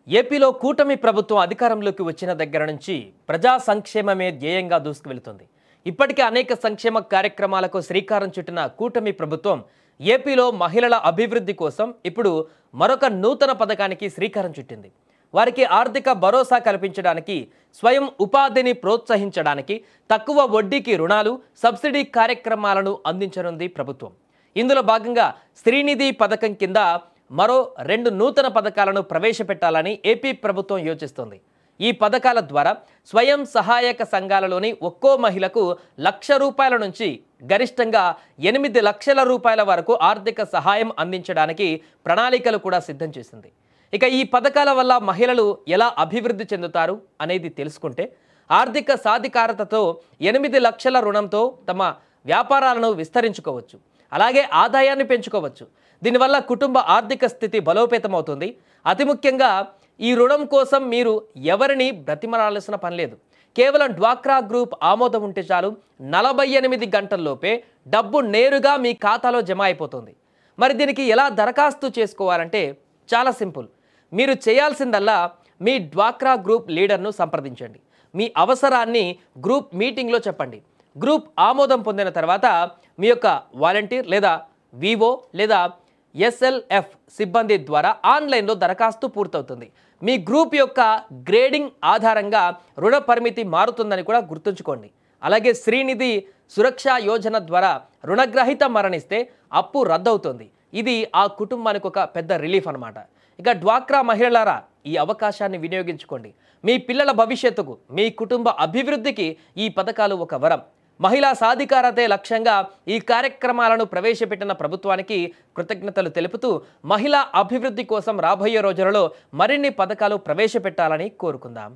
ఏపీలో కూటమి ప్రభుత్వం అధికారంలోకి వచ్చిన దగ్గర నుంచి ప్రజా సంక్షేమమే ధ్యేయంగా దూసుకువెళుతుంది. ఇప్పటికే అనేక సంక్షేమ కార్యక్రమాలకు శ్రీకారం చుట్టిన కూటమి ప్రభుత్వం ఏపీలో మహిళల అభివృద్ధి కోసం ఇప్పుడు మరొక నూతన పథకానికి శ్రీకారం చుట్టింది. వారికి ఆర్థిక భరోసా కల్పించడానికి, స్వయం ఉపాధిని ప్రోత్సహించడానికి తక్కువ వడ్డీకి రుణాలు, సబ్సిడీ కార్యక్రమాలను అందించనుంది ప్రభుత్వం. ఇందులో భాగంగా శ్రీనిధి పథకం కింద మరో 2 నూతన పథకాలను ప్రవేశపెట్టాలని ఏపీ ప్రభుత్వం యోచిస్తోంది. ఈ పథకాల ద్వారా స్వయం సహాయక సంఘాలలోని ఒక్కో మహిళకు ₹1,00,000 నుంచి గరిష్టంగా 8 లక్షల రూపాయల వరకు ఆర్థిక సహాయం అందించడానికి ప్రణాళికలు కూడా సిద్ధం చేసింది. ఇక ఈ పథకాల వల్ల మహిళలు ఎలా అభివృద్ధి చెందుతారు అనేది తెలుసుకుంటే, ఆర్థిక సాధికారతతో 8 లక్షల రుణంతో తమ వ్యాపారాలను విస్తరించుకోవచ్చు, అలాగే ఆదాయాన్ని పెంచుకోవచ్చు. దీనివల్ల కుటుంబ ఆర్థిక స్థితి బలోపేతమవుతుంది. అతి ముఖ్యంగా ఈ రుణం కోసం మీరు ఎవరిని బ్రతిమలాల్సిన పని లేదు. కేవలం డ్వాక్రా గ్రూప్ ఆమోదం ఉంటే చాలు, 48 గంటల్లోపే డబ్బు నేరుగా మీ ఖాతాలో జమ అయిపోతుంది. మరి దీనికి ఎలా దరఖాస్తు చేసుకోవాలంటే చాలా సింపుల్. మీరు చేయాల్సిందల్లా మీ డ్వాక్రా గ్రూప్ లీడర్ను సంప్రదించండి. మీ అవసరాన్ని గ్రూప్ మీటింగ్లో చెప్పండి. గ్రూప్ ఆమోదం పొందిన తర్వాత మీ యొక్క వాలంటీర్ లేదా వివో లేదా ఎస్ఎల్ఎఫ్ సిబ్బంది ద్వారా ఆన్లైన్లో దరఖాస్తు పూర్తవుతుంది. మీ గ్రూప్ యొక్క గ్రేడింగ్ ఆధారంగా రుణ పరిమితి మారుతుందని కూడా గుర్తుంచుకోండి. అలాగే శ్రీనిధి సురక్ష యోజన ద్వారా రుణగ్రహీత మరణిస్తే అప్పు రద్దవుతుంది. ఇది ఆ కుటుంబానికి ఒక పెద్ద రిలీఫ్ అన్నమాట. ఇక డ్వాక్రా మహిళలారా, ఈ అవకాశాన్ని వినియోగించుకోండి. మీ పిల్లల భవిష్యత్తుకు, మీ కుటుంబ అభివృద్ధికి ఈ పథకాలు ఒక వరం. మహిళా సాధికారతే లక్ష్యంగా ఈ కార్యక్రమాలను ప్రవేశపెట్టిన ప్రభుత్వానికి కృతజ్ఞతలు తెలుపుతూ, మహిళా అభివృద్ధి కోసం రాబోయే రోజులలో మరిన్ని పథకాలు ప్రవేశపెట్టాలని కోరుకుందాం.